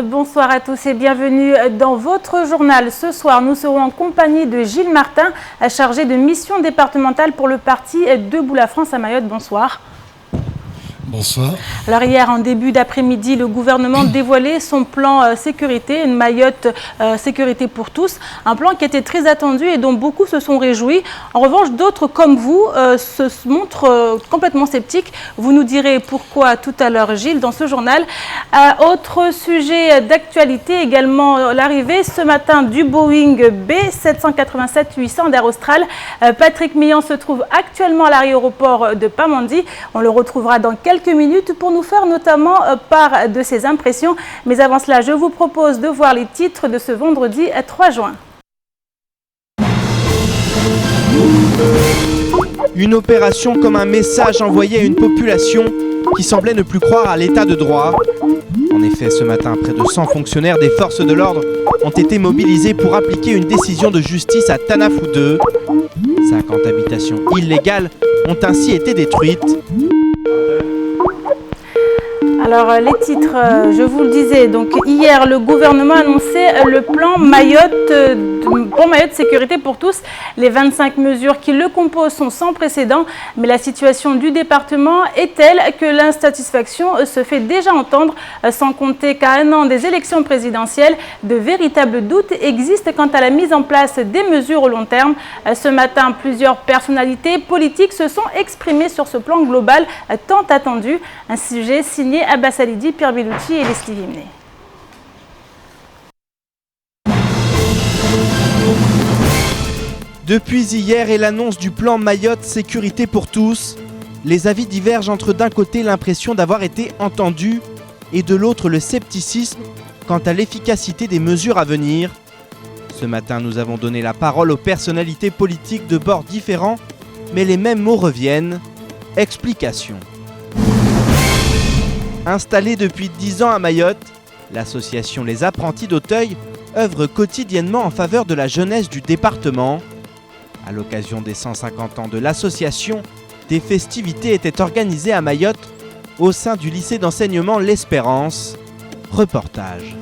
bonsoir à tous et bienvenue dans votre journal. Ce soir, nous serons en compagnie de Gilles Martin, chargé de mission départementale pour le parti Debout la France à Mayotte. Bonsoir. Bonsoir. Alors hier, en début d'après-midi, le gouvernement dévoilait son plan sécurité, une Mayotte sécurité pour tous. Un plan qui était très attendu et dont beaucoup se sont réjouis. En revanche, d'autres comme vous se montrent complètement sceptiques. Vous nous direz pourquoi tout à l'heure, Gilles, dans ce journal. Autre sujet d'actualité, également l'arrivée ce matin du Boeing B787-800 d'Air Austral. Patrick Meillan se trouve actuellement à l'aéroport de Pamandzi. On le retrouvera dans quelques minutes pour nous faire notamment part de ses impressions. Mais avant cela, je vous propose de voir les titres de ce vendredi 3 juin. Une opération comme un message envoyé à une population qui semblait ne plus croire à l'état de droit. En effet, ce matin, près de 100 fonctionnaires des forces de l'ordre ont été mobilisés pour appliquer une décision de justice à Tanafou 2. 50 habitations illégales ont ainsi été détruites. Alors les titres, je vous le disais, donc hier le gouvernement a annoncé le plan Mayotte sécurité pour tous. Les 25 mesures qui le composent sont sans précédent, mais la situation du département est telle que l'insatisfaction se fait déjà entendre, sans compter qu'à un an des élections présidentielles, de véritables doutes existent quant à la mise en place des mesures au long terme. Ce matin, plusieurs personnalités politiques se sont exprimées sur ce plan global tant attendu, un sujet signé Abbas Alidi, Pierre Bellucci et Leslie Vimnet. Depuis hier et l'annonce du plan Mayotte sécurité pour tous, les avis divergent entre d'un côté l'impression d'avoir été entendus et de l'autre le scepticisme quant à l'efficacité des mesures à venir. Ce matin, nous avons donné la parole aux personnalités politiques de bords différents, mais les mêmes mots reviennent. Explication. Installée depuis 10 ans à Mayotte, l'association Les Apprentis d'Auteuil œuvre quotidiennement en faveur de la jeunesse du département. À l'occasion des 150 ans de l'association, des festivités étaient organisées à Mayotte au sein du lycée d'enseignement L'Espérance. Reportage.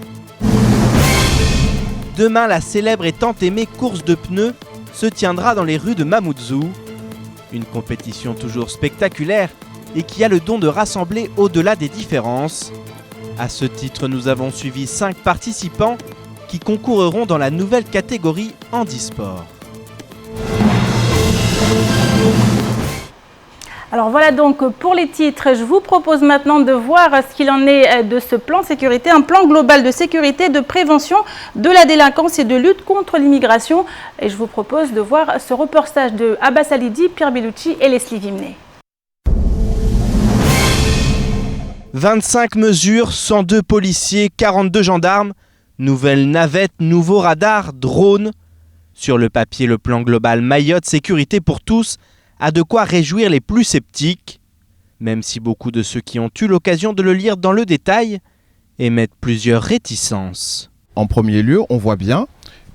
Demain, la célèbre et tant aimée course de pneus se tiendra dans les rues de Mamoudzou. Une compétition toujours spectaculaire et qui a le don de rassembler au-delà des différences. À ce titre, nous avons suivi 5 participants qui concourront dans la nouvelle catégorie handisport. Alors voilà donc pour les titres. Je vous propose maintenant de voir ce qu'il en est de ce plan sécurité, un plan global de sécurité, de prévention de la délinquance et de lutte contre l'immigration. Et je vous propose de voir ce reportage de Abbas Alidi, Pierre Bellucci et Leslie Vimnet. 25 mesures, 102 policiers, 42 gendarmes, nouvelles navettes, nouveaux radars, drones. Sur le papier, le plan global Mayotte sécurité pour tous a de quoi réjouir les plus sceptiques, même si beaucoup de ceux qui ont eu l'occasion de le lire dans le détail émettent plusieurs réticences. En premier lieu, on voit bien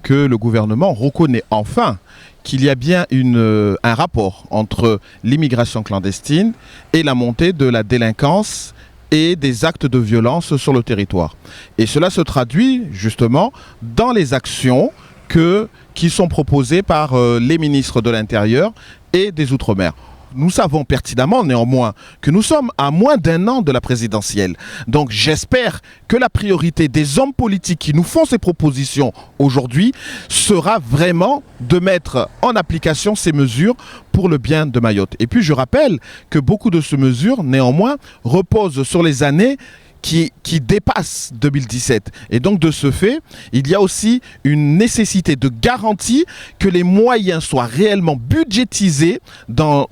que le gouvernement reconnaît enfin qu'il y a bien un rapport entre l'immigration clandestine et la montée de la délinquance et des actes de violence sur le territoire. Et cela se traduit justement dans les actions qui sont proposées par les ministres de l'Intérieur et des Outre-mer. Nous savons pertinemment néanmoins que nous sommes à moins d'un an de la présidentielle. Donc j'espère que la priorité des hommes politiques qui nous font ces propositions aujourd'hui sera vraiment de mettre en application ces mesures pour le bien de Mayotte. Et puis je rappelle que beaucoup de ces mesures néanmoins reposent sur les années qui dépasse 2017. Et donc de ce fait, il y a aussi une nécessité de garantie que les moyens soient réellement budgétisés dans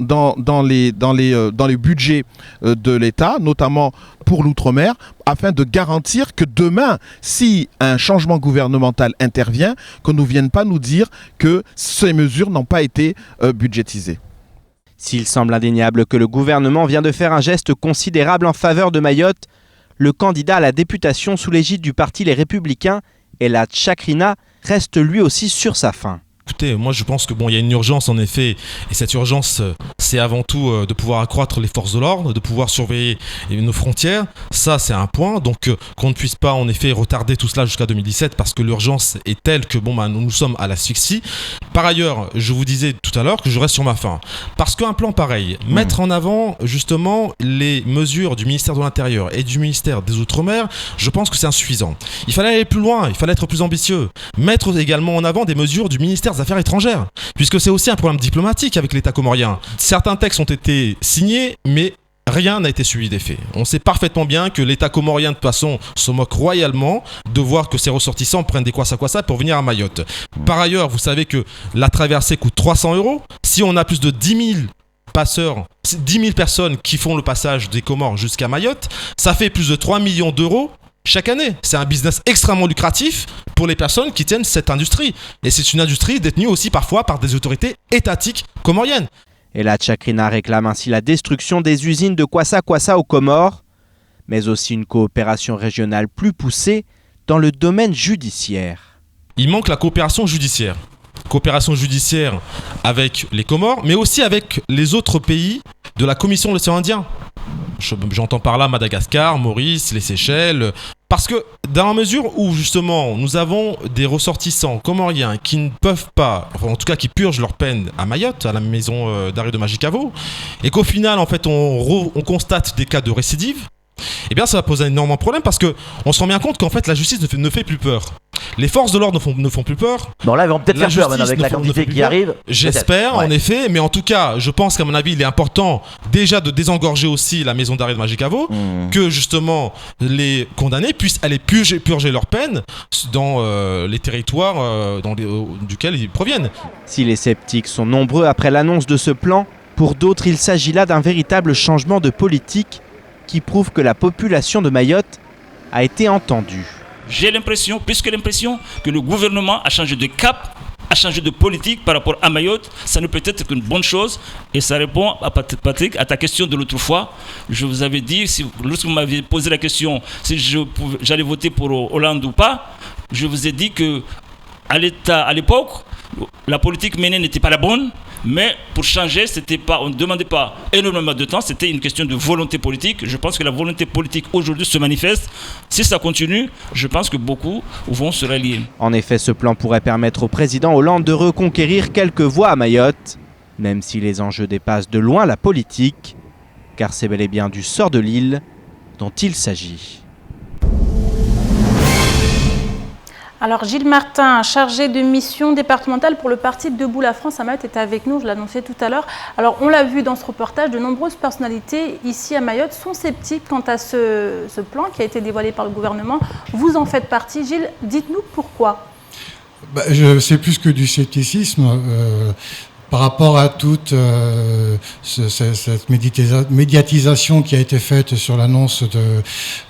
les budgets de l'État, notamment pour l'outre-mer, afin de garantir que demain, si un changement gouvernemental intervient, qu'on ne vienne pas nous dire que ces mesures n'ont pas été budgétisées. S'il semble indéniable que le gouvernement vient de faire un geste considérable en faveur de Mayotte, le candidat à la députation sous l'égide du parti Les Républicains, Elad Chakrina, reste lui aussi sur sa faim. Écoutez, moi je pense que il y a une urgence en effet, et cette urgence, c'est avant tout de pouvoir accroître les forces de l'ordre, de pouvoir surveiller nos frontières. Ça, c'est un point. Donc, qu'on ne puisse pas en effet retarder tout cela jusqu'à 2017, parce que l'urgence est telle que nous sommes à l'asphyxie. Par ailleurs, je vous disais tout à l'heure que je reste sur ma faim, parce qu'un plan pareil, mettre en avant justement les mesures du ministère de l'Intérieur et du ministère des Outre-mer, je pense que c'est insuffisant. Il fallait aller plus loin, il fallait être plus ambitieux. Mettre également en avant des mesures du ministère des Affaires étrangères, puisque c'est aussi un problème diplomatique avec l'État comorien. Certains textes ont été signés, mais rien n'a été suivi des faits. On sait parfaitement bien que l'État comorien, de toute façon, se moque royalement de voir que ses ressortissants prennent des kwassa pour venir à Mayotte. Par ailleurs, vous savez que la traversée coûte 300 €. Si on a plus de 10 000 passeurs, 10 000 personnes qui font le passage des Comores jusqu'à Mayotte, ça fait plus de 3 millions d'euros chaque année. C'est un business extrêmement lucratif pour les personnes qui tiennent cette industrie. Et c'est une industrie détenue aussi parfois par des autorités étatiques comoriennes. Et la Tchakrina réclame ainsi la destruction des usines de kwassa aux Comores, mais aussi une coopération régionale plus poussée dans le domaine judiciaire. Il manque la coopération judiciaire. Coopération judiciaire avec les Comores, mais aussi avec les autres pays de la Commission de l'océan Indien. J'entends par là Madagascar, Maurice, les Seychelles. Parce que dans la mesure où justement nous avons des ressortissants comoriens qui ne peuvent pas, enfin en tout cas qui purgent leur peine à Mayotte, à la maison d'arrêt de Majicavo, et qu'au final en fait on constate des cas de récidive, eh bien ça va poser un énorme problème, parce qu'on se rend bien compte qu'en fait la justice ne fait plus peur. Les forces de l'ordre ne font plus peur. Bon, là, ils vont peut-être faire peur maintenant avec la quantité qui arrive. J'espère, en effet, mais en tout cas, je pense qu'à mon avis, il est important déjà de désengorger aussi la maison d'arrêt de Majicavo, que justement les condamnés puissent aller purger leur peine dans les territoires duquel ils proviennent. Si les sceptiques sont nombreux après l'annonce de ce plan, pour d'autres, il s'agit là d'un véritable changement de politique qui prouve que la population de Mayotte a été entendue. J'ai l'impression, plus que l'impression, que le gouvernement a changé de cap, a changé de politique par rapport à Mayotte. Ça ne peut être qu'une bonne chose. Et ça répond, Patrick, à ta question de l'autre fois. Je vous avais dit, lorsque vous m'aviez posé la question si j'allais voter pour Hollande ou pas, je vous ai dit que à l'époque, la politique menée n'était pas la bonne. Mais pour changer, on ne demandait pas énormément de temps, c'était une question de volonté politique. Je pense que la volonté politique aujourd'hui se manifeste. Si ça continue, je pense que beaucoup vont se rallier. En effet, ce plan pourrait permettre au président Hollande de reconquérir quelques voix à Mayotte, même si les enjeux dépassent de loin la politique, car c'est bel et bien du sort de l'île dont il s'agit. Alors Gilles Martin, chargé de mission départementale pour le parti Debout la France à Mayotte, est avec nous, je l'annonçais tout à l'heure. Alors on l'a vu dans ce reportage, de nombreuses personnalités ici à Mayotte sont sceptiques quant à ce plan qui a été dévoilé par le gouvernement. Vous en faites partie. Gilles, dites-nous pourquoi. C'est plus que du scepticisme. Par rapport à toute cette médiatisation qui a été faite sur l'annonce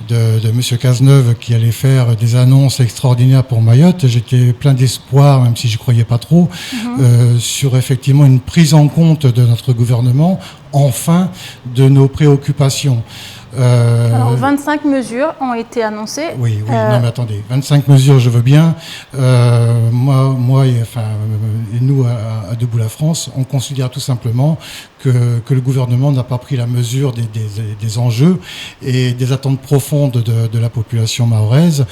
de M. Cazeneuve qui allait faire des annonces extraordinaires pour Mayotte, j'étais plein d'espoir, même si je ne croyais pas trop, sur effectivement une prise en compte de notre gouvernement, enfin, de nos préoccupations. Alors 25 mesures ont été annoncées. Oui, non mais attendez, 25 mesures je veux bien. Moi et nous à Debout la France, on considère tout simplement que le gouvernement n'a pas pris la mesure des enjeux et des attentes profondes de la population mahoraise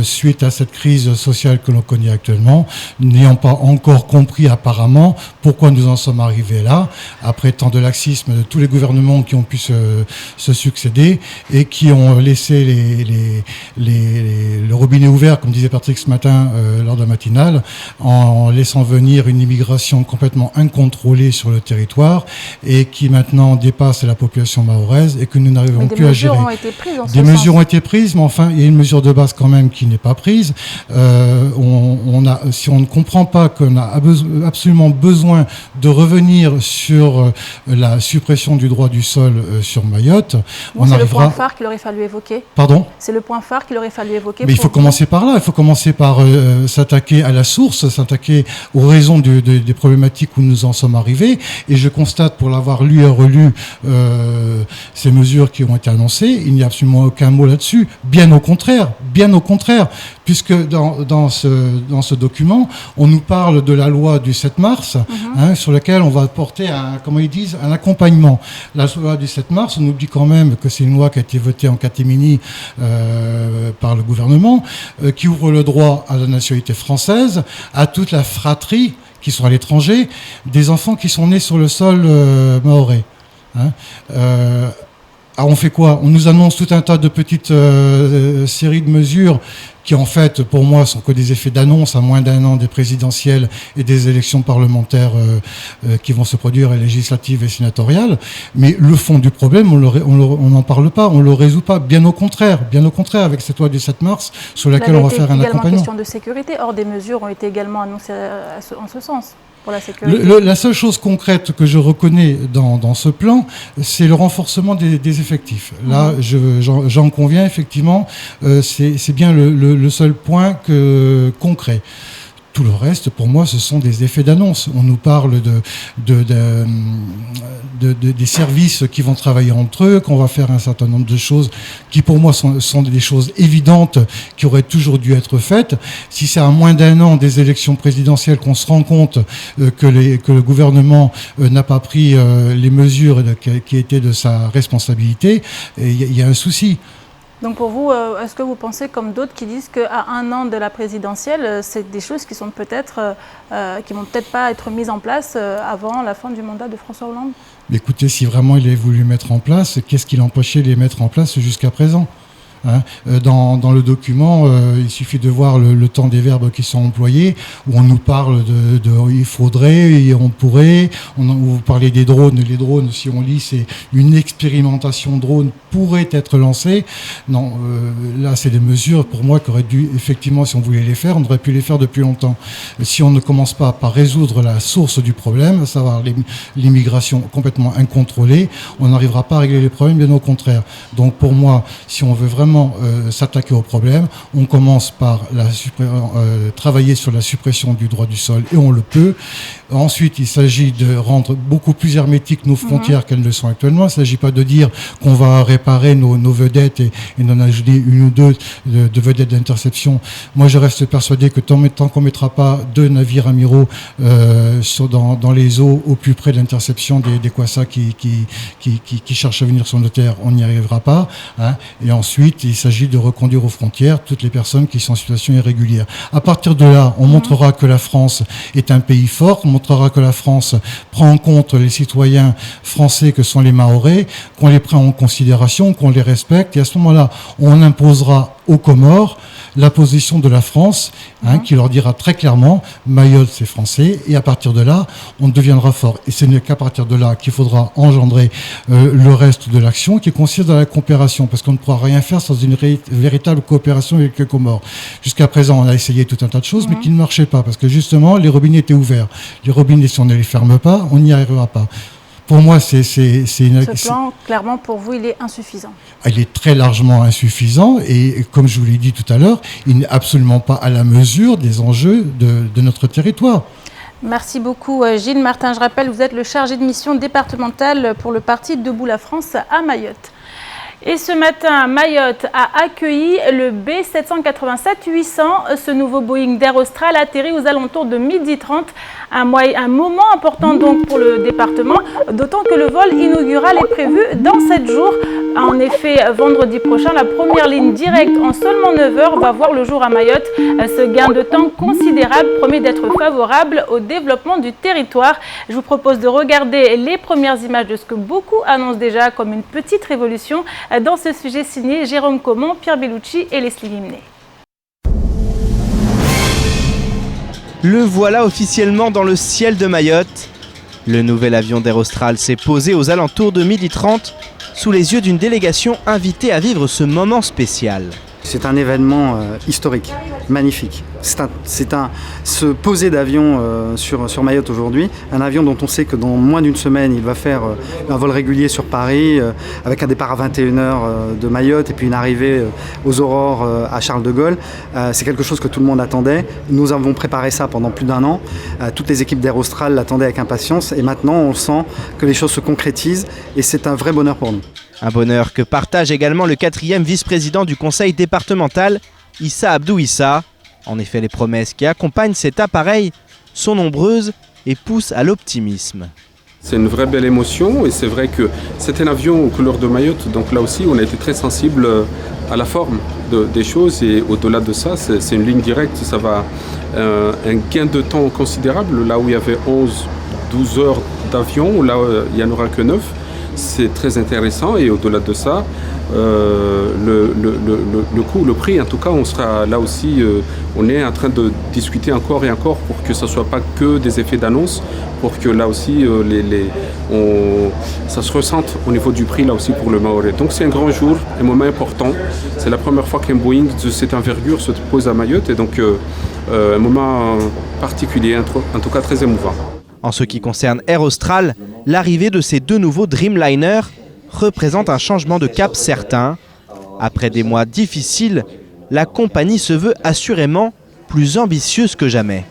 suite à cette crise sociale que l'on connaît actuellement, n'ayant pas encore compris apparemment pourquoi nous en sommes arrivés là, après tant de laxisme de tous les gouvernements qui ont pu se succéder et qui ont laissé le robinet ouvert, comme disait Patrick ce matin lors de la matinale, en laissant venir une immigration complètement incontrôlée sur le territoire et qui maintenant dépasse la population mahoraise et que nous n'arrivons plus à gérer. Des mesures ont été prises, mais enfin, il y a une mesure de base quand même qui n'est pas prise. Si on ne comprend pas qu'on a absolument besoin de revenir sur la suppression du droit du sol sur Mayotte, Bon, c'est le point phare qu'il aurait fallu évoquer. Pardon ? C'est le point phare qu'il aurait fallu évoquer. Mais il faut commencer par là. Il faut commencer par s'attaquer à la source, s'attaquer aux raisons des problématiques où nous en sommes arrivés. Et je constate, pour l'avoir lu et relu, ces mesures qui ont été annoncées, il n'y a absolument aucun mot là-dessus. Bien au contraire, puisque dans ce document, on nous parle de la loi du 7 mars, sur laquelle on va porter un accompagnement. La loi du 7 mars, on oublie quand même que c'est une loi qui a été votée en catémini par le gouvernement, qui ouvre le droit à la nationalité française, à toute la fratrie qui sont à l'étranger, des enfants qui sont nés sur le sol mahorais. Alors on fait quoi ? On nous annonce tout un tas de petites séries de mesures qui en fait, pour moi, sont que des effets d'annonce à moins d'un an des présidentielles et des élections parlementaires qui vont se produire, législatives et sénatoriales. Mais le fond du problème, on n'en parle pas, on ne le résout pas. Bien au contraire, avec cette loi du 7 mars sur laquelle on va faire un accompagnement. Question de sécurité. Or, des mesures ont été également annoncées en ce sens. Pour la sécurité. La seule chose concrète que je reconnais dans ce plan, c'est le renforcement des effectifs. Là, j'en conviens effectivement, c'est bien le seul point concret. Tout le reste, pour moi, ce sont des effets d'annonce. On nous parle des services qui vont travailler entre eux, qu'on va faire un certain nombre de choses qui, pour moi, sont des choses évidentes qui auraient toujours dû être faites. Si c'est à moins d'un an des élections présidentielles qu'on se rend compte que le gouvernement n'a pas pris les mesures qui étaient de sa responsabilité, il y a un souci. Donc pour vous, est-ce que vous pensez, comme d'autres qui disent qu'à un an de la présidentielle, c'est des choses qui sont peut-être, qui vont peut-être pas être mises en place avant la fin du mandat de François Hollande ? Écoutez, si vraiment il avait voulu mettre en place, qu'est-ce qui l'empêchait de les mettre en place jusqu'à présent ? Dans le document, il suffit de voir le temps des verbes qui sont employés, où on nous parle il faudrait, et on pourrait, vous parlez des drones. Les drones, si on lit, c'est une expérimentation drone pourrait être lancée. Non, là, c'est des mesures, pour moi, qui auraient dû, effectivement, si on voulait les faire, on aurait pu les faire depuis longtemps. Si on ne commence pas par résoudre la source du problème, à savoir l'immigration complètement incontrôlée, on n'arrivera pas à régler les problèmes, bien au contraire. Donc, pour moi, si on veut vraiment s'attaquer au problème, on commence par travailler sur la suppression du droit du sol, et on le peut. Ensuite, il s'agit de rendre beaucoup plus hermétiques nos frontières qu'elles ne le sont actuellement. Il ne s'agit pas de dire qu'on va réparer nos vedettes et d'en ajouter une ou deux de vedettes d'interception. Moi, je reste persuadé que tant qu'on ne mettra pas 2 navires amiraux dans les eaux au plus près de l'interception des Kwassa qui cherchent à venir sur nos terres, on n'y arrivera pas. Et ensuite, il s'agit de reconduire aux frontières toutes les personnes qui sont en situation irrégulière. À partir de là, on montrera que la France est un pays fort, on montrera que la France prend en compte les citoyens français que sont les Mahorais, qu'on les prend en considération, qu'on les respecte, et à ce moment-là, on imposera aux Comores la position de la France, qui leur dira très clairement, Mayotte c'est français, et à partir de là, on deviendra fort. Et ce n'est qu'à partir de là qu'il faudra engendrer le reste de l'action, qui consiste dans la coopération, parce qu'on ne pourra rien faire sans une véritable coopération avec les Comores. Jusqu'à présent, on a essayé tout un tas de choses, mais qui ne marchaient pas, parce que justement, les robinets étaient ouverts. Les robinets, si on ne les ferme pas, on n'y arrivera pas. Pour moi, Ce plan, clairement, pour vous, il est insuffisant. Il est très largement insuffisant et, comme je vous l'ai dit tout à l'heure, il n'est absolument pas à la mesure des enjeux de notre territoire. Merci beaucoup, Gilles Martin. Je rappelle, vous êtes le chargé de mission départementale pour le parti Debout la France à Mayotte. Et ce matin, Mayotte a accueilli le B787-800, ce nouveau Boeing d'Air Austral atterri aux alentours de 12h30. Un moment important donc pour le département, d'autant que le vol inaugural est prévu dans 7 jours. En effet, vendredi prochain, la première ligne directe en seulement 9 heures va voir le jour à Mayotte. Ce gain de temps considérable promet d'être favorable au développement du territoire. Je vous propose de regarder les premières images de ce que beaucoup annoncent déjà comme une petite révolution. Dans ce sujet signé Jérôme Comon, Pierre Bellucci et Leslie Limné. Le voilà officiellement dans le ciel de Mayotte. Le nouvel avion d'Air Austral s'est posé aux alentours de 12h30 sous les yeux d'une délégation invitée à vivre ce moment spécial. C'est un événement historique, magnifique. se poser d'avion sur Mayotte aujourd'hui, un avion dont on sait que dans moins d'une semaine, il va faire un vol régulier sur Paris, avec un départ à 21h de Mayotte et puis une arrivée aux aurores à Charles de Gaulle. C'est quelque chose que tout le monde attendait. Nous avons préparé ça pendant plus d'1 an. Toutes les équipes d'Air Austral l'attendaient avec impatience et maintenant on sent que les choses se concrétisent et c'est un vrai bonheur pour nous. Un bonheur que partage également le 4e vice-président du conseil départemental, Issa Abdou Issa. En effet, les promesses qui accompagnent cet appareil sont nombreuses et poussent à l'optimisme. C'est une vraie belle émotion et c'est vrai que c'est un avion aux couleurs de Mayotte, donc là aussi on a été très sensible à la forme des choses et au-delà de ça, c'est une ligne directe, ça va un gain de temps considérable, là où il y avait 11-12 heures d'avion, là il n'y en aura que 9. C'est très intéressant et au-delà de ça, le coût, le prix, en tout cas, on sera là aussi, on est en train de discuter encore et encore pour que ce ne soit pas que des effets d'annonce, pour que là aussi, ça se ressente au niveau du prix là aussi pour le Mahorais. Donc c'est un grand jour, un moment important. C'est la première fois qu'un Boeing de cette envergure se pose à Mayotte et donc un moment particulier, en tout cas très émouvant. En ce qui concerne Air Austral, l'arrivée de ces 2 nouveaux Dreamliner représente un changement de cap certain. Après des mois difficiles, la compagnie se veut assurément plus ambitieuse que jamais.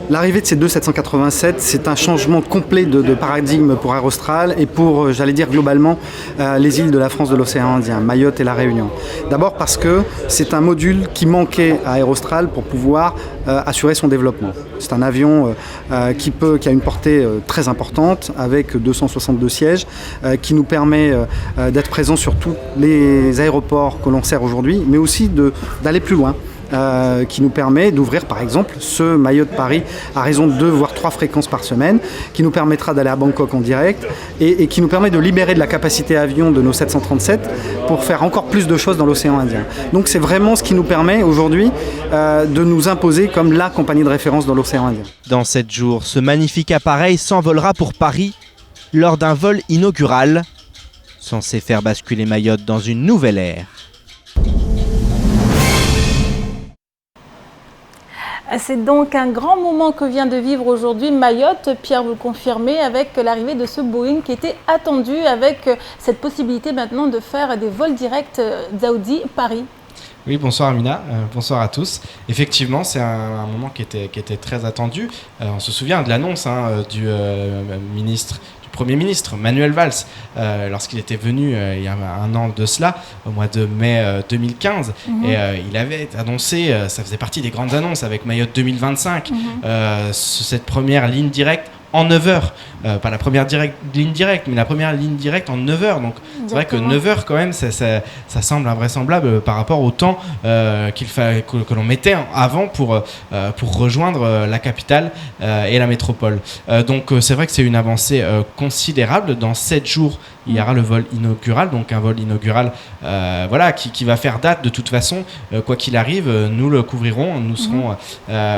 L'arrivée de ces deux 787, c'est un changement complet de paradigme pour Air Austral et pour, j'allais dire globalement, les îles de la France de l'océan Indien, Mayotte et la Réunion. D'abord parce que c'est un module qui manquait à Air Austral pour pouvoir assurer son développement. C'est un avion qui a une portée très importante avec 262 sièges, qui nous permet d'être présent sur tous les aéroports que l'on sert aujourd'hui, mais aussi d'aller plus loin. Qui nous permet d'ouvrir par exemple ce Mayotte-Paris à raison de 2 voire 3 fréquences par semaine, qui nous permettra d'aller à Bangkok en direct et qui nous permet de libérer de la capacité avion de nos 737 pour faire encore plus de choses dans l'océan Indien. Donc c'est vraiment ce qui nous permet aujourd'hui de nous imposer comme la compagnie de référence dans l'océan Indien. Dans 7 jours, ce magnifique appareil s'envolera pour Paris lors d'un vol inaugural, censé faire basculer Mayotte dans une nouvelle ère. C'est donc un grand moment que vient de vivre aujourd'hui Mayotte. Pierre, vous le confirmez, avec l'arrivée de ce Boeing qui était attendu, avec cette possibilité maintenant de faire des vols directs Dzaoudzi-Paris. Oui, bonsoir Amina, bonsoir à tous. Effectivement, c'est un moment qui était très attendu. On se souvient de l'annonce du Premier ministre Manuel Valls, lorsqu'il était venu il y a 1 an de cela, au mois de mai 2015, et il avait annoncé, ça faisait partie des grandes annonces avec Mayotte 2025, cette première ligne directe en 9 heures. Pas la première ligne directe, mais la première ligne directe en 9 heures. Donc c'est vrai que 9 heures quand même, ça semble invraisemblable par rapport au temps que l'on mettait avant pour rejoindre la capitale et la métropole. Donc c'est vrai que c'est une avancée considérable. Dans 7 jours, il y aura le vol inaugural, donc un vol inaugural qui va faire date de toute façon. Quoi qu'il arrive, nous le couvrirons, nous serons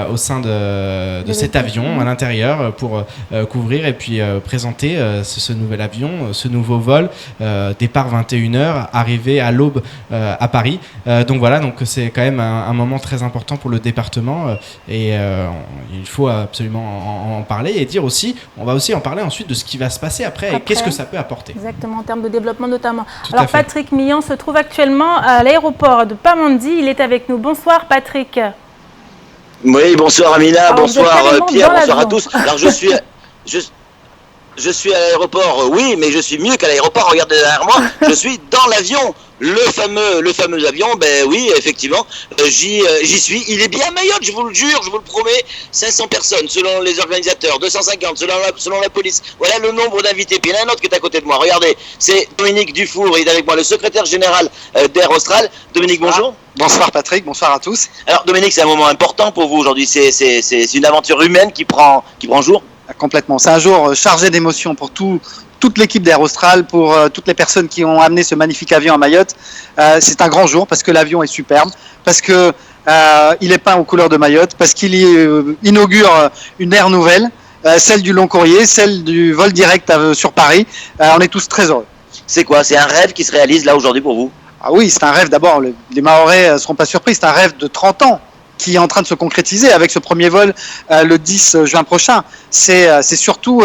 au sein de cet avion à l'intérieur pour couvrir et puis présenter ce nouvel avion, ce nouveau vol, départ 21h, arrivée à l'aube à Paris. Donc c'est quand même un moment très important pour le département et il faut absolument en parler et dire aussi, on va aussi en parler ensuite de ce qui va se passer après. Et qu'est-ce que ça peut apporter. Exactement, en termes de développement notamment. Alors Patrick Millon se trouve actuellement à l'aéroport de Pamandzi, il est avec nous. Bonsoir Patrick. Oui, bonsoir Amina, bonsoir Pierre, bonsoir à tous. Alors je suis à l'aéroport, oui, mais je suis mieux qu'à l'aéroport, regardez derrière moi, je suis dans l'avion. Le fameux avion, ben oui, effectivement, j'y suis. Il est bien à Mayotte, je vous le jure, je vous le promets. 500 personnes selon les organisateurs, 250 selon la police. Voilà le nombre d'invités. Puis il y en a un autre qui est à côté de moi. Regardez, c'est Dominique Dufour, il est avec moi, le secrétaire général d'Air Austral. Dominique, bonjour. Bonsoir Patrick, bonsoir à tous. Alors Dominique, c'est un moment important pour vous aujourd'hui. C'est une aventure humaine qui prend jour. Complètement. C'est un jour chargé d'émotions pour toute l'équipe d'Air Austral, pour toutes les personnes qui ont amené ce magnifique avion à Mayotte. C'est un grand jour parce que l'avion est superbe, parce que il est peint aux couleurs de Mayotte, parce qu'il inaugure une ère nouvelle, celle du long courrier, celle du vol direct sur Paris. On est tous très heureux. C'est quoi? C'est un rêve qui se réalise là aujourd'hui pour vous? Ah oui, c'est un rêve. D'abord, les Mahorais ne seront pas surpris. C'est un rêve de 30 ans. qui est en train de se concrétiser avec ce premier vol le 10 juin prochain. C'est surtout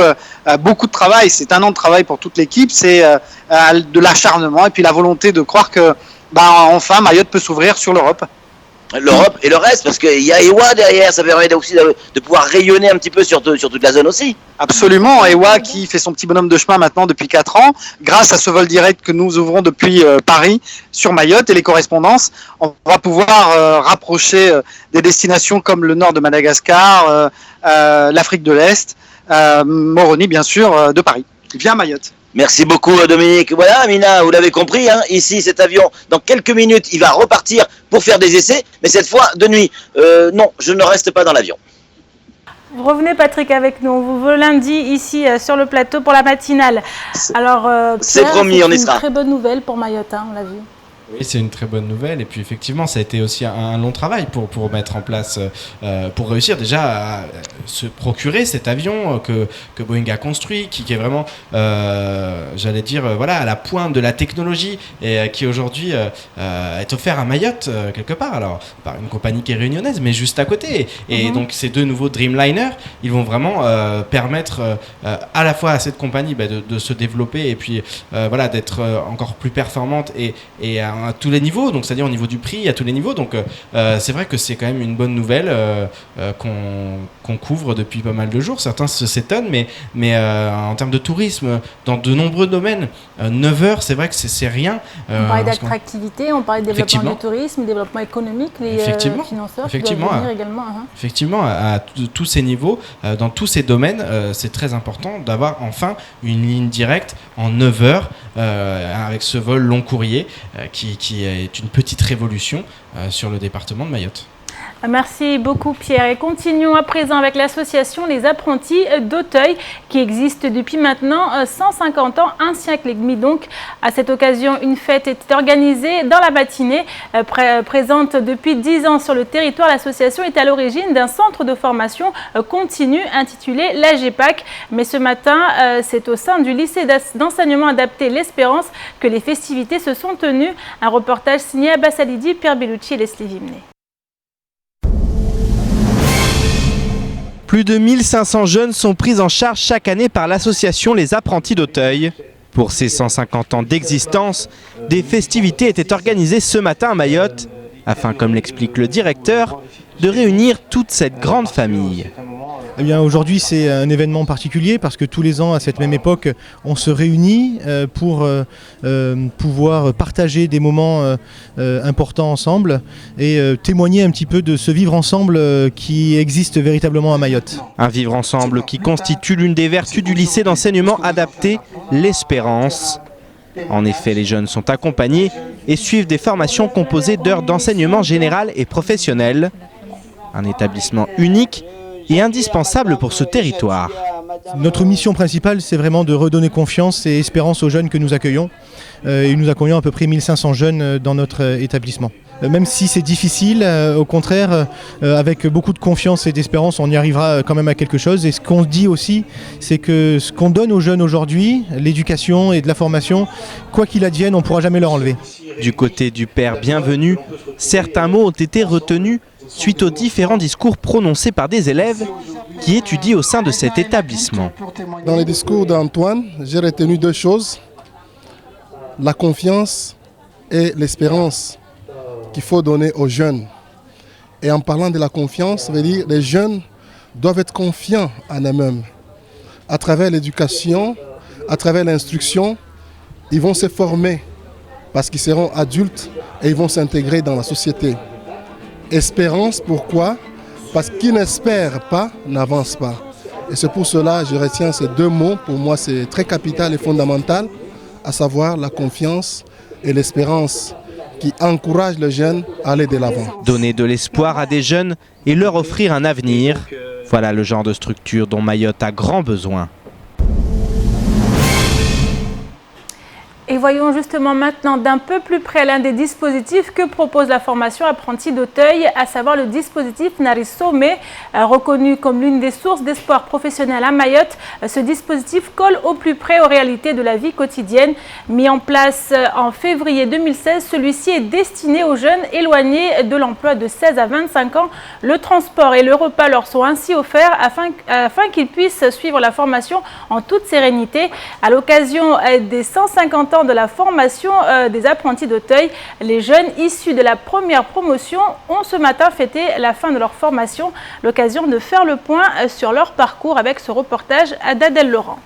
beaucoup de travail, c'est un an de travail pour toute l'équipe, c'est de l'acharnement et puis la volonté de croire que enfin Mayotte peut s'ouvrir sur l'Europe. L'Europe et le reste, parce qu'il y a EWA derrière, ça permet aussi de pouvoir rayonner un petit peu sur toute la zone aussi. Absolument, EWA qui fait son petit bonhomme de chemin maintenant depuis 4 ans, grâce à ce vol direct que nous ouvrons depuis Paris sur Mayotte et les correspondances, on va pouvoir rapprocher des destinations comme le nord de Madagascar, l'Afrique de l'Est, Moroni bien sûr, de Paris, via Mayotte. Merci beaucoup Dominique. Voilà Amina, vous l'avez compris, hein, ici cet avion, dans quelques minutes, il va repartir pour faire des essais, mais cette fois de nuit. Non, je ne reste pas dans l'avion. Vous revenez Patrick avec nous, vous vous lundi ici sur le plateau pour la matinale. Alors c'est promis, on y sera. C'est une très bonne nouvelle pour Mayotte, hein, on l'a vu. Oui, c'est une très bonne nouvelle. Et puis effectivement, ça a été aussi un long travail pour mettre en place, pour réussir déjà à se procurer cet avion que Boeing a construit, qui est vraiment, j'allais dire, à la pointe de la technologie et qui aujourd'hui est offert à Mayotte quelque part. Alors par une compagnie qui est réunionnaise, mais juste à côté. Et donc ces deux nouveaux Dreamliner, ils vont vraiment permettre à la fois à cette compagnie de se développer et puis d'être encore plus performante et à tous les niveaux, donc c'est-à-dire au niveau du prix, à tous les niveaux. Donc c'est vrai que c'est quand même une bonne nouvelle qu'on couvre depuis pas mal de jours. Certains s'étonnent, mais en termes de tourisme, dans de nombreux domaines, 9 heures, c'est vrai que c'est rien. On parlait d'attractivité, on parlait de développement du tourisme, développement économique, les financeurs qui doivent venir également. Effectivement, à tous ces niveaux, dans tous ces domaines, c'est très important d'avoir enfin une ligne directe en 9 heures avec ce vol long courrier qui est une petite révolution sur le département de Mayotte. Merci beaucoup Pierre et continuons à présent avec l'association Les Apprentis d'Auteuil qui existe depuis maintenant 150 ans, un siècle et demi donc. À cette occasion, une fête est organisée dans la matinée. Présente depuis 10 ans sur le territoire, l'association est à l'origine d'un centre de formation continue intitulé la GEPAC. Mais ce matin, c'est au sein du lycée d'enseignement adapté L'Espérance que les festivités se sont tenues. Un reportage signé Abbas Alidi, Pierre Bellucci et Leslie Vimnet. Plus de 1500 jeunes sont pris en charge chaque année par l'association Les Apprentis d'Auteuil. Pour ces 150 ans d'existence, des festivités étaient organisées ce matin à Mayotte, afin, comme l'explique le directeur, de réunir toute cette grande famille. Eh bien, aujourd'hui, c'est un événement particulier parce que tous les ans, à cette même époque, on se réunit pour pouvoir partager des moments importants ensemble et témoigner un petit peu de ce vivre ensemble qui existe véritablement à Mayotte. Un vivre ensemble qui constitue l'une des vertus du lycée d'enseignement adapté, l'Espérance. En effet, les jeunes sont accompagnés et suivent des formations composées d'heures d'enseignement général et professionnel. Un établissement unique et indispensable pour ce territoire. Notre mission principale, c'est vraiment de redonner confiance et espérance aux jeunes que nous accueillons. Et nous accueillons à peu près 1500 jeunes dans notre établissement. Même si c'est difficile, au contraire, avec beaucoup de confiance et d'espérance, on y arrivera quand même à quelque chose. Et ce qu'on dit aussi, c'est que ce qu'on donne aux jeunes aujourd'hui, l'éducation et de la formation, quoi qu'il advienne, on ne pourra jamais leur enlever. Du côté du père Bienvenu, certains mots ont été retenus suite aux différents discours prononcés par des élèves qui étudient au sein de cet établissement. Dans les discours d'Antoine, j'ai retenu 2 choses, la confiance et l'espérance qu'il faut donner aux jeunes. Et en parlant de la confiance, ça veut dire que les jeunes doivent être confiants en eux-mêmes. À travers l'éducation, à travers l'instruction, ils vont se former parce qu'ils seront adultes et ils vont s'intégrer dans la société. Espérance, pourquoi? Parce qui n'espère pas n'avance pas. Et c'est pour cela que je retiens ces 2 mots. Pour moi, c'est très capital et fondamental, à savoir la confiance et l'espérance qui encouragent les jeunes à aller de l'avant. Donner de l'espoir à des jeunes et leur offrir un avenir, voilà le genre de structure dont Mayotte a grand besoin. Et voyons justement maintenant d'un peu plus près l'un des dispositifs que propose la formation Apprentis d'Auteuil, à savoir le dispositif Narisome, reconnu comme l'une des sources d'espoir professionnel à Mayotte. Ce dispositif colle au plus près aux réalités de la vie quotidienne. Mis en place en février 2016, celui-ci est destiné aux jeunes éloignés de l'emploi de 16 à 25 ans. Le transport et le repas leur sont ainsi offerts afin qu'ils puissent suivre la formation en toute sérénité. À l'occasion des 150 ans de la formation des apprentis d'Auteuil, les jeunes issus de la première promotion ont ce matin fêté la fin de leur formation, l'occasion de faire le point sur leur parcours avec ce reportage d'Adèle Laurent.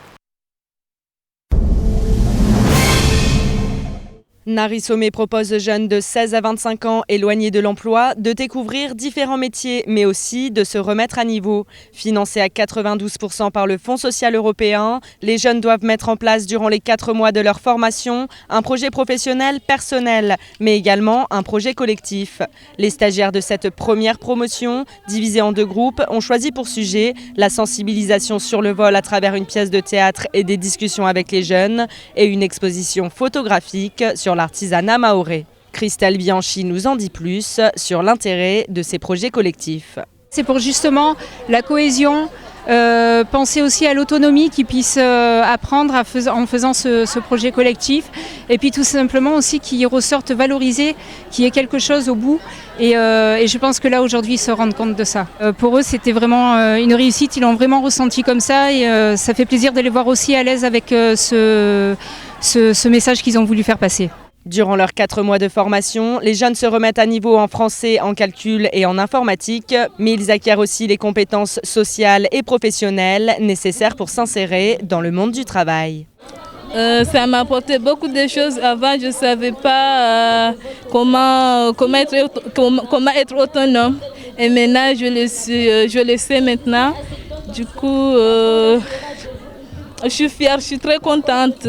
Narisome propose aux jeunes de 16 à 25 ans éloignés de l'emploi de découvrir différents métiers, mais aussi de se remettre à niveau. Financés à 92% par le Fonds social européen, les jeunes doivent mettre en place durant les 4 mois de leur formation un projet professionnel personnel, mais également un projet collectif. Les stagiaires de cette première promotion, divisés en 2 groupes, ont choisi pour sujet la sensibilisation sur le vol à travers une pièce de théâtre et des discussions avec les jeunes et une exposition photographique sur l'artisanat mahorais. Christelle Bianchi nous en dit plus sur l'intérêt de ces projets collectifs. C'est pour justement la cohésion, penser aussi à l'autonomie qu'ils puissent apprendre en faisant ce projet collectif, et puis tout simplement aussi qu'ils ressortent valorisés, qu'il y ait quelque chose au bout, et je pense que là aujourd'hui ils se rendent compte de ça. Pour eux c'était vraiment une réussite, ils l'ont vraiment ressenti comme ça, et ça fait plaisir de les voir aussi à l'aise avec ce message qu'ils ont voulu faire passer. Durant leurs 4 mois de formation, les jeunes se remettent à niveau en français, en calcul et en informatique, mais ils acquièrent aussi les compétences sociales et professionnelles nécessaires pour s'insérer dans le monde du travail. Ça m'a apporté beaucoup de choses. Avant, je ne savais pas comment être autonome. Et maintenant, je le sais maintenant. Du coup, je suis fière, je suis très contente.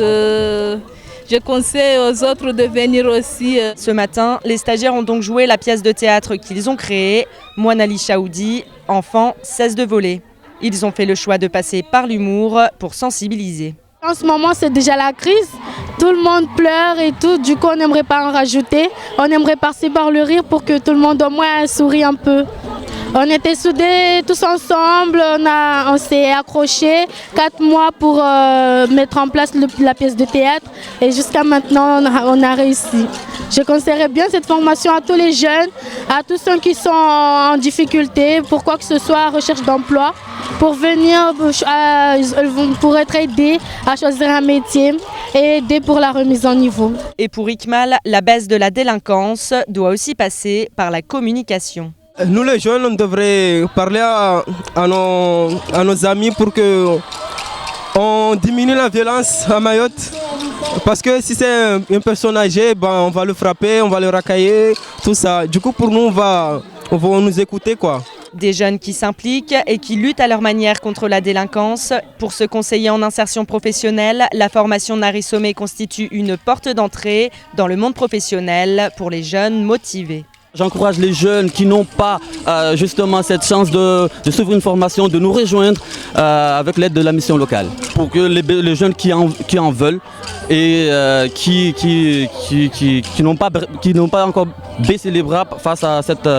Je conseille aux autres de venir aussi. Ce matin, les stagiaires ont donc joué la pièce de théâtre qu'ils ont créée, Moinali Chaoudi, enfant, cesse de voler. Ils ont fait le choix de passer par l'humour pour sensibiliser. En ce moment, c'est déjà la crise. Tout le monde pleure et tout. Du coup, on n'aimerait pas en rajouter. On aimerait passer par le rire pour que tout le monde au moins sourie un peu. On était soudés tous ensemble, on s'est accrochés 4 mois pour mettre en place la pièce de théâtre, et jusqu'à maintenant on a réussi. Je conseillerais bien cette formation à tous les jeunes, à tous ceux qui sont en difficulté, pour quoi que ce soit, recherche d'emploi, pour venir, pour être aidés à choisir un métier et aider pour la remise en niveau. Et pour Ikmal, la baisse de la délinquance doit aussi passer par la communication. Nous les jeunes, on devrait parler à nos amis pour qu'on diminue la violence à Mayotte. Parce que si c'est une personne âgée, on va le frapper, on va le racailler, tout ça. Du coup, pour nous, on va nous écouter, quoi. Des jeunes qui s'impliquent et qui luttent à leur manière contre la délinquance. Pour se conseiller en insertion professionnelle, la formation Narisome constitue une porte d'entrée dans le monde professionnel pour les jeunes motivés. J'encourage les jeunes qui n'ont pas justement cette chance de suivre une formation, de nous rejoindre avec l'aide de la mission locale. Pour que les jeunes qui en veulent et qui n'ont pas encore baissé les bras face à cette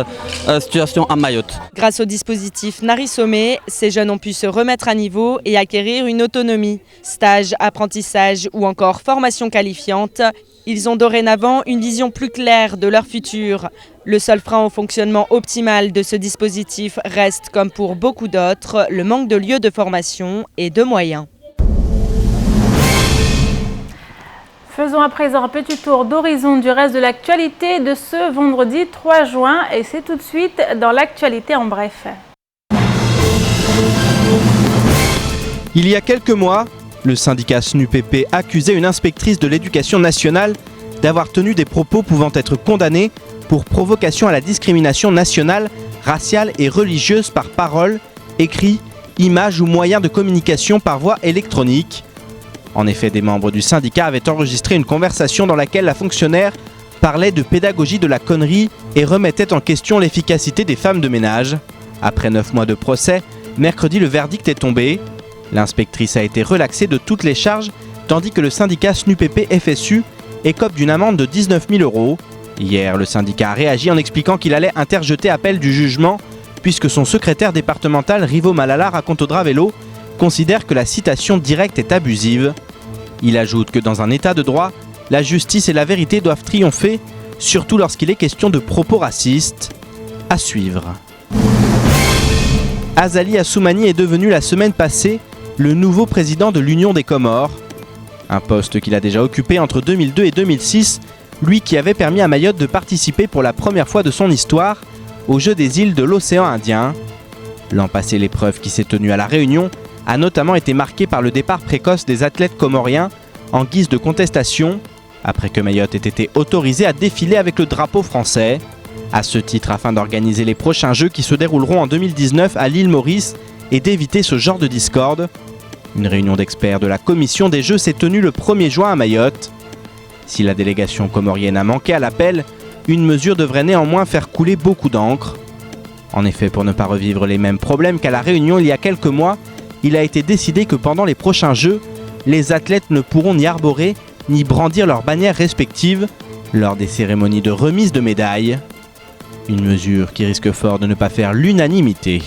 situation à Mayotte. Grâce au dispositif Narisome, ces jeunes ont pu se remettre à niveau et acquérir une autonomie. Stage, apprentissage ou encore formation qualifiante, ils ont dorénavant une vision plus claire de leur futur. Le seul frein au fonctionnement optimal de ce dispositif reste, comme pour beaucoup d'autres, le manque de lieux de formation et de moyens. Faisons à présent un petit tour d'horizon du reste de l'actualité de ce vendredi 3 juin, et c'est tout de suite dans l'actualité en bref. Il y a quelques mois, le syndicat SNUPP accusait une inspectrice de l'éducation nationale d'avoir tenu des propos pouvant être condamnés pour provocation à la discrimination nationale, raciale et religieuse par parole, écrit, image ou moyen de communication par voie électronique. En effet, des membres du syndicat avaient enregistré une conversation dans laquelle la fonctionnaire parlait de pédagogie de la connerie et remettait en question l'efficacité des femmes de ménage. Après 9 mois de procès, mercredi le verdict est tombé. L'inspectrice a été relaxée de toutes les charges tandis que le syndicat SNUPP-FSU écope d'une amende de 19 000 €. Hier, le syndicat a réagi en expliquant qu'il allait interjeter appel du jugement puisque son secrétaire départemental Rivo Malala raconte au Dravelo considère que la citation directe est abusive. Il ajoute que dans un état de droit, la justice et la vérité doivent triompher, surtout lorsqu'il est question de propos racistes. À suivre. Azali Assoumani est devenu la semaine passée le nouveau président de l'Union des Comores. Un poste qu'il a déjà occupé entre 2002 et 2006, lui qui avait permis à Mayotte de participer pour la première fois de son histoire aux Jeux des îles de l'océan Indien. L'an passé, l'épreuve qui s'est tenue à La Réunion a notamment été marquée par le départ précoce des athlètes comoriens en guise de contestation, après que Mayotte ait été autorisé à défiler avec le drapeau français. À ce titre, afin d'organiser les prochains Jeux qui se dérouleront en 2019 à l'île Maurice et d'éviter ce genre de discorde, une réunion d'experts de la commission des Jeux s'est tenue le 1er juin à Mayotte. Si la délégation comorienne a manqué à l'appel, une mesure devrait néanmoins faire couler beaucoup d'encre. En effet, pour ne pas revivre les mêmes problèmes qu'à La Réunion il y a quelques mois, il a été décidé que pendant les prochains Jeux, les athlètes ne pourront ni arborer ni brandir leurs bannières respectives lors des cérémonies de remise de médailles. Une mesure qui risque fort de ne pas faire l'unanimité.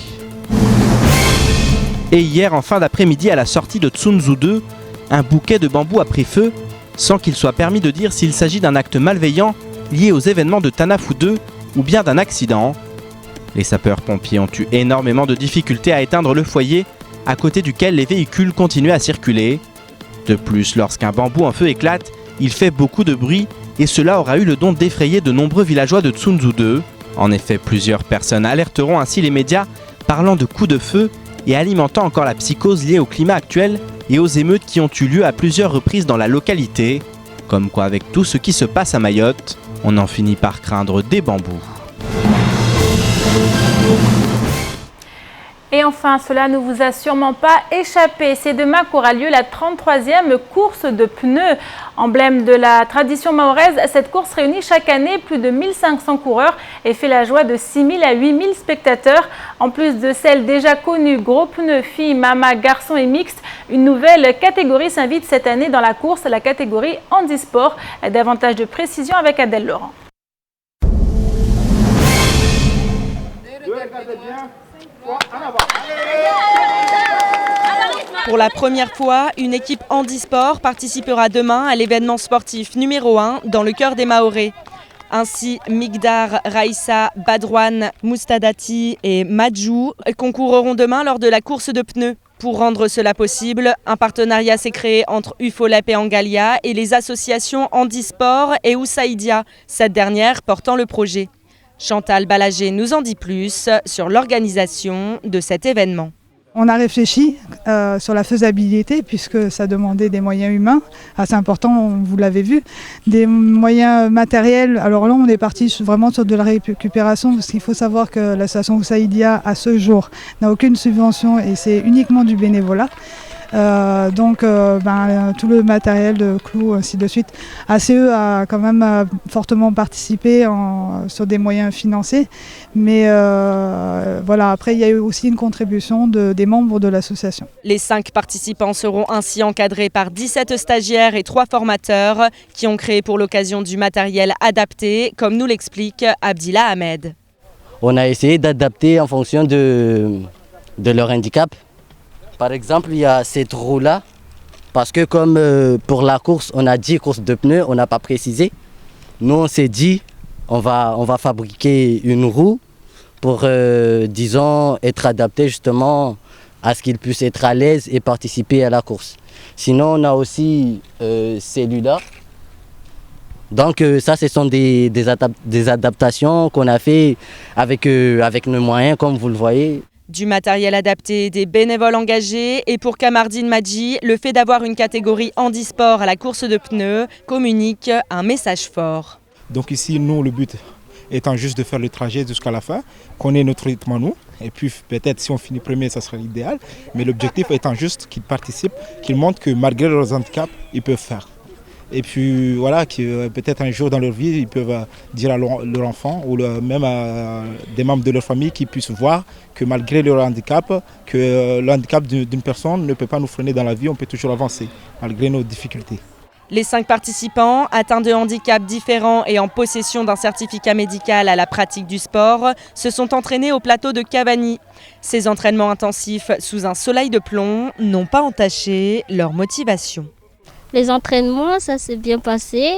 Et hier, en fin d'après-midi, à la sortie de Tsunzu 2, un bouquet de bambou a pris feu, sans qu'il soit permis de dire s'il s'agit d'un acte malveillant lié aux événements de Tanafu 2 ou bien d'un accident. Les sapeurs-pompiers ont eu énormément de difficultés à éteindre le foyer, à côté duquel les véhicules continuaient à circuler. De plus, lorsqu'un bambou en feu éclate, il fait beaucoup de bruit et cela aura eu le don d'effrayer de nombreux villageois de Tsunzu 2. En effet, plusieurs personnes alerteront ainsi les médias, parlant de coups de feu et alimentant encore la psychose liée au climat actuel et aux émeutes qui ont eu lieu à plusieurs reprises dans la localité. Comme quoi, avec tout ce qui se passe à Mayotte, on en finit par craindre des bambous. Et enfin, cela ne vous a sûrement pas échappé. C'est demain qu'aura lieu la 33e course de pneus. Emblème de la tradition mahoraise, cette course réunit chaque année plus de 1500 coureurs et fait la joie de 6000 à 8000 spectateurs. En plus de celles déjà connues, gros pneus, filles, mamas, garçons et mixtes, une nouvelle catégorie s'invite cette année dans la course, la catégorie handisport. Davantage de précision avec Adèle Laurent. Pour la première fois, une équipe handisport participera demain à l'événement sportif numéro 1 dans le cœur des Mahorais. Ainsi, Migdar, Raïssa, Badrouane, Moustadati et Madjou concourront demain lors de la course de pneus. Pour rendre cela possible, un partenariat s'est créé entre Ufolep et Angalia et les associations Handisport et Oussaïdia, cette dernière portant le projet. Chantal Balager nous en dit plus sur l'organisation de cet événement. On a réfléchi sur la faisabilité puisque ça demandait des moyens humains assez importants, vous l'avez vu, des moyens matériels. Alors là, on est parti vraiment sur de la récupération parce qu'il faut savoir que l'association Oussaïdia à ce jour n'a aucune subvention et c'est uniquement du bénévolat. Donc tout le matériel de clous, ainsi de suite. ACE a quand même fortement participé sur des moyens financiers, mais voilà, après il y a eu aussi une contribution des membres de l'association. Les 5 participants seront ainsi encadrés par 17 stagiaires et 3 formateurs qui ont créé pour l'occasion du matériel adapté, comme nous l'explique Abdillah Ahmed. On a essayé d'adapter en fonction de leur handicap. Par exemple, il y a cette roue-là, parce que comme pour la course, on a 10 courses de pneus, on n'a pas précisé. Nous, on s'est dit, on va fabriquer une roue pour, disons, être adapté justement à ce qu'ils puissent être à l'aise et participer à la course. Sinon, on a aussi celui-là. Donc ça, ce sont des adaptations qu'on a fait avec nos moyens, comme vous le voyez. Du matériel adapté, des bénévoles engagés et pour Kamardine Madji, le fait d'avoir une catégorie handisport à la course de pneus communique un message fort. Donc ici, nous, le but étant juste de faire le trajet jusqu'à la fin, qu'on ait notre rythme à nous. Et puis peut-être si on finit premier, ça serait l'idéal. Mais l'objectif étant juste qu'ils participent, qu'ils montrent que malgré leurs handicaps, ils peuvent faire. Et puis voilà, peut-être un jour dans leur vie, ils peuvent dire à leur enfant ou même à des membres de leur famille qu'ils puissent voir que malgré leur handicap, que le handicap d'une personne ne peut pas nous freiner dans la vie, on peut toujours avancer malgré nos difficultés. Les 5 participants, atteints de handicaps différents et en possession d'un certificat médical à la pratique du sport, se sont entraînés au plateau de Cavani. Ces entraînements intensifs sous un soleil de plomb n'ont pas entaché leur motivation. Les entraînements, ça s'est bien passé.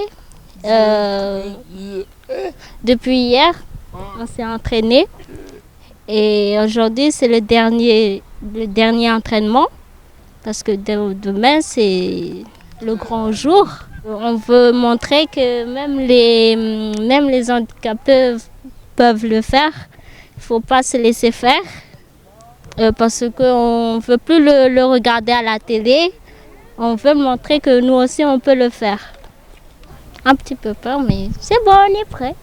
Depuis hier, on s'est entraîné. Et aujourd'hui, c'est le dernier entraînement. Parce que demain, c'est le grand jour. On veut montrer que même les handicapés peuvent le faire. Il ne faut pas se laisser faire. Parce qu'on ne veut plus le regarder à la télé. On veut montrer que nous aussi, on peut le faire. Un petit peu peur, mais c'est bon, on est prêt.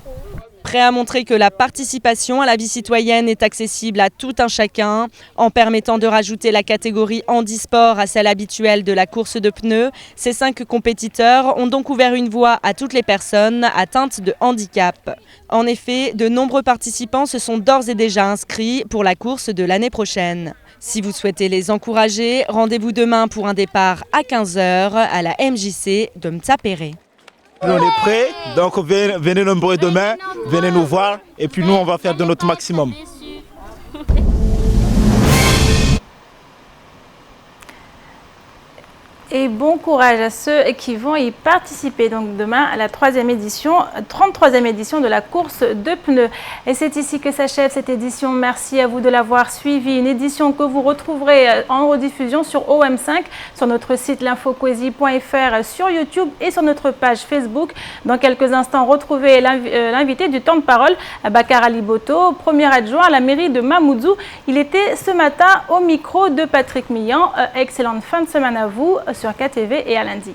Prêt à montrer que la participation à la vie citoyenne est accessible à tout un chacun, en permettant de rajouter la catégorie handisport à celle habituelle de la course de pneus, ces 5 compétiteurs ont donc ouvert une voie à toutes les personnes atteintes de handicap. En effet, de nombreux participants se sont d'ores et déjà inscrits pour la course de l'année prochaine. Si vous souhaitez les encourager, rendez-vous demain pour un départ à 15h à la MJC de Mtsapéré. On est prêts, donc venez nombreux demain, venez nous voir et puis nous on va faire de notre maximum. Et bon courage à ceux qui vont y participer. Donc demain à la 33e édition de la course de pneus. Et c'est ici que s'achève cette édition. Merci à vous de l'avoir suivi. Une édition que vous retrouverez en rediffusion sur OM5, sur notre site l'infocoesie.fr, sur YouTube et sur notre page Facebook. Dans quelques instants, retrouvez l'invité du temps de parole, Bakar Ali Boto, premier adjoint à la mairie de Mamoudzou. Il était ce matin au micro de Patrick Millan. Excellente fin de semaine à vous sur KTV et à lundi.